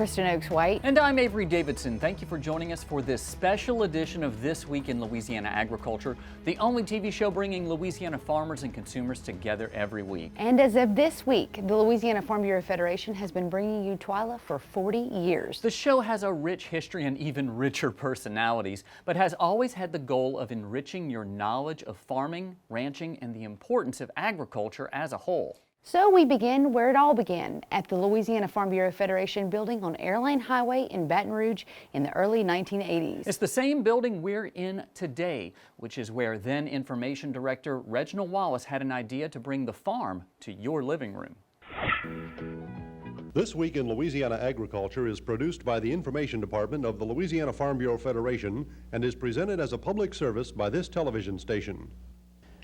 Kristen Oaks-White. And I'm Avery Davidson. Thank you for joining us for this special edition of This Week in Louisiana Agriculture, the only TV show bringing Louisiana farmers and consumers together every week. And as of this week, the Louisiana Farm Bureau Federation has been bringing you TWILA for 40 years. The show has a rich history and even richer personalities, but has always had the goal of enriching your knowledge of farming, ranching, and the importance of agriculture as a whole. So we begin where it all began, at the Louisiana Farm Bureau Federation building on Airline Highway in Baton Rouge in the early 1980s. It's the same building we're in today, which is where then Information Director Reginald Wallace had an idea to bring the farm to your living room. This Week in Louisiana Agriculture is produced by the Information Department of the Louisiana Farm Bureau Federation and is presented as a public service by this television station.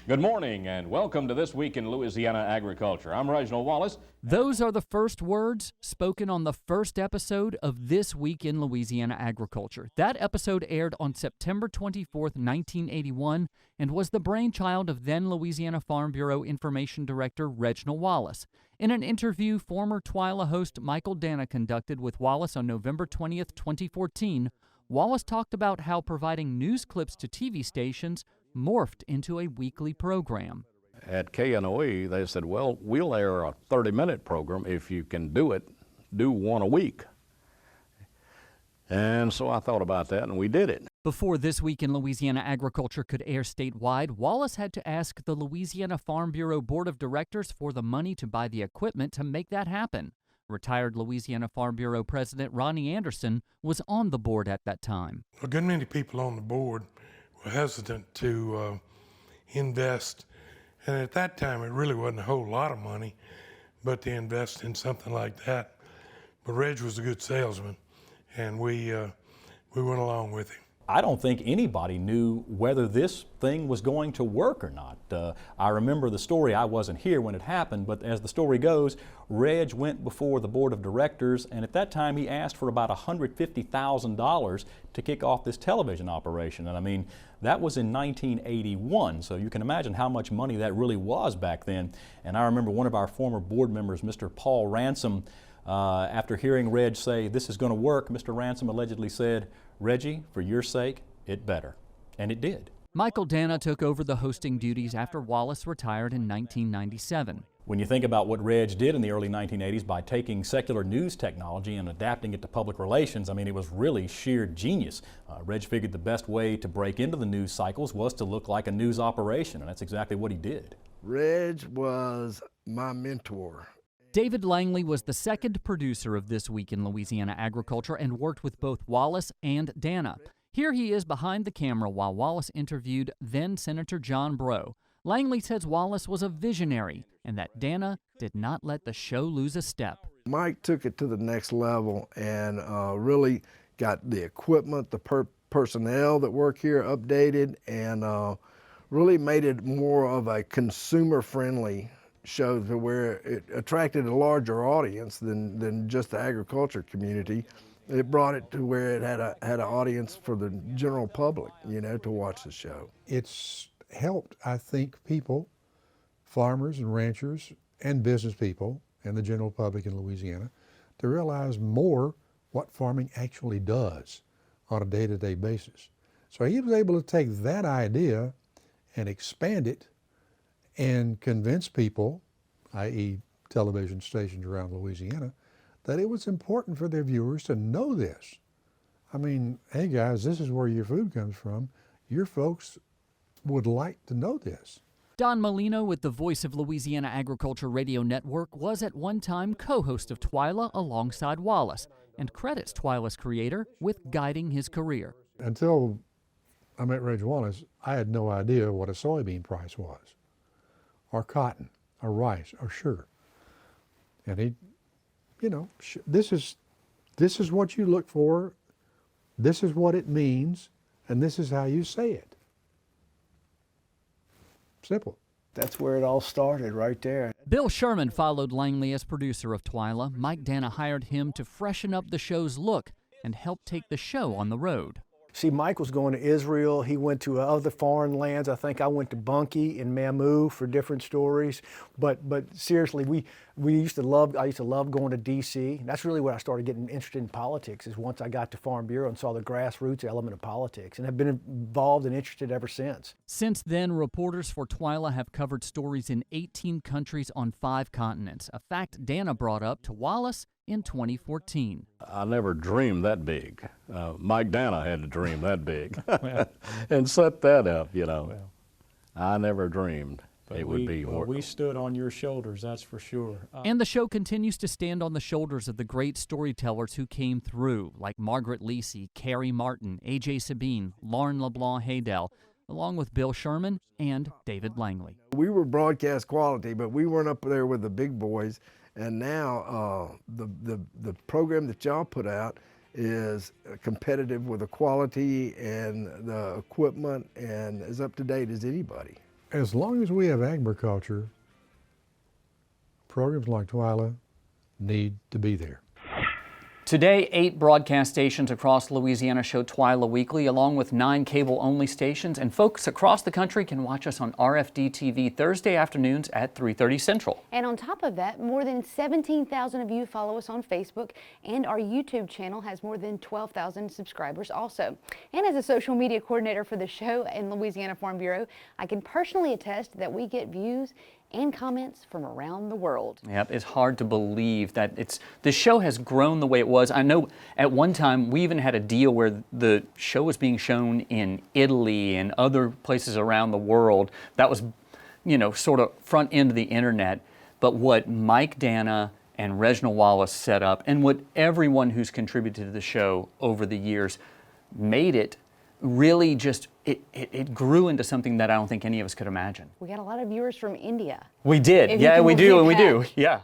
Good morning and welcome to This Week in Louisiana Agriculture. I'm Reginald Wallace. Those are the first words spoken on the first episode of This Week in Louisiana Agriculture. That episode aired on September 24th, 1981, and was the brainchild of then Louisiana Farm Bureau Information Director Reginald Wallace. In an interview former TWILA host Michael Dana conducted with Wallace on November 20th, 2014, Wallace talked about how providing news clips to TV stations morphed into a weekly program. At KNOE, they said, well, we'll air a 30-minute program. If you can do it, do one a week. And so I thought about that, and we did it. Before This Week in Louisiana Agriculture could air statewide, Wallace had to ask the Louisiana Farm Bureau Board of Directors for the money to buy the equipment to make that happen. Retired Louisiana Farm Bureau President Ronnie Anderson was on the board at that time. A good many people on the board were hesitant to invest, and at that time it really wasn't a whole lot of money, but to invest in something like that. But Reg was a good salesman, and we went along with him. I don't think anybody knew whether this thing was going to work or not. I remember the story. I wasn't here when it happened, but as the story goes, Reg went before the board of directors, and at that time he asked for about $150,000 to kick off this television operation. And I mean, that was in 1981, so you can imagine how much money that really was back then. And I remember one of our former board members, Mr. Paul Ransom, after hearing Reg say, "This is going to work," Mr. Ransom allegedly said, "Reggie, for your sake, it better." And it did. Michael Dana took over the hosting duties after Wallace retired in 1997. When you think about what Reg did in the early 1980s by taking secular news technology and adapting it to public relations, I mean, it was really sheer genius. Reg figured the best way to break into the news cycles was to look like a news operation, and that's exactly what he did. Reg was my mentor. David Langley was the second producer of This Week in Louisiana Agriculture and worked with both Wallace and Dana. Here he is behind the camera while Wallace interviewed then Senator John Breaux. Langley says Wallace was a visionary and that Dana did not let the show lose a step. Mike took it to the next level and really got the equipment, the personnel that work here updated, and really made it more of a consumer-friendly show to where it attracted a larger audience than just the agriculture community. It brought it to where it had an audience for the general public, you know, to watch the show. It's helped, I think, people, farmers and ranchers and business people and the general public in Louisiana to realize more what farming actually does on a day-to-day basis. So he was able to take that idea and expand it and convince people, i.e. television stations around Louisiana, that it was important for their viewers to know this. I mean, hey guys, this is where your food comes from. Your folks would like to know this. Don Molino with the Voice of Louisiana Agriculture Radio Network was at one time co-host of TWILA alongside Wallace and credits TWILA's creator with guiding his career. Until I met Reg Wallace, I had no idea what a soybean price was, or cotton, or rice, or sugar. And he, you know, this is what you look for, this is what it means, and this is how you say it. Simple. That's where it all started, right there. Bill Sherman followed Langley as producer of TWILA. Mike Dana hired him to freshen up the show's look and help take the show on the road. See, Mike was going to Israel. He went to other foreign lands. I think I went to Bunkie and Mamou for different stories. But seriously, I used to love going to D.C. That's really where I started getting interested in politics, is once I got to Farm Bureau and saw the grassroots element of politics, and have been involved and interested ever since. Since then, reporters for TWILA have covered stories in 18 countries on 5 continents, a fact Dana brought up to Wallace in 2014. I never dreamed that big. Mike Dana had to dream that big and set that up, you know. Well, I never dreamed it would be. Well, we stood on your shoulders, that's for sure. And the show continues to stand on the shoulders of the great storytellers who came through, like Margaret Lisi, Carrie Martin, A.J. Sabine, Lauren LeBlanc Haydel, along with Bill Sherman and David Langley. We were broadcast quality, but we weren't up there with the big boys. And now the program that y'all put out is competitive with the quality and the equipment and as up to date as anybody. As long as we have agriculture, programs like TWILA need to be there. Today, 8 broadcast stations across Louisiana show TWILA weekly, along with 9 cable-only stations, and folks across the country can watch us on RFD TV Thursday afternoons at 3:30 Central. And on top of that, more than 17,000 of you follow us on Facebook, and our YouTube channel has more than 12,000 subscribers also. And as a social media coordinator for the show in Louisiana Farm Bureau, I can personally attest that we get views and comments from around the world. Yep, it's hard to believe that the show has grown the way it was. I know at one time we even had a deal where the show was being shown in Italy and other places around the world. That was, you know, sort of front end of the internet. But what Mike Dana and Reginald Wallace set up, and what everyone who's contributed to the show over the years made it, really just, it grew into something that I don't think any of us could imagine. We got a lot of viewers from India. We did, If you yeah, can we do, and we believe do, yeah.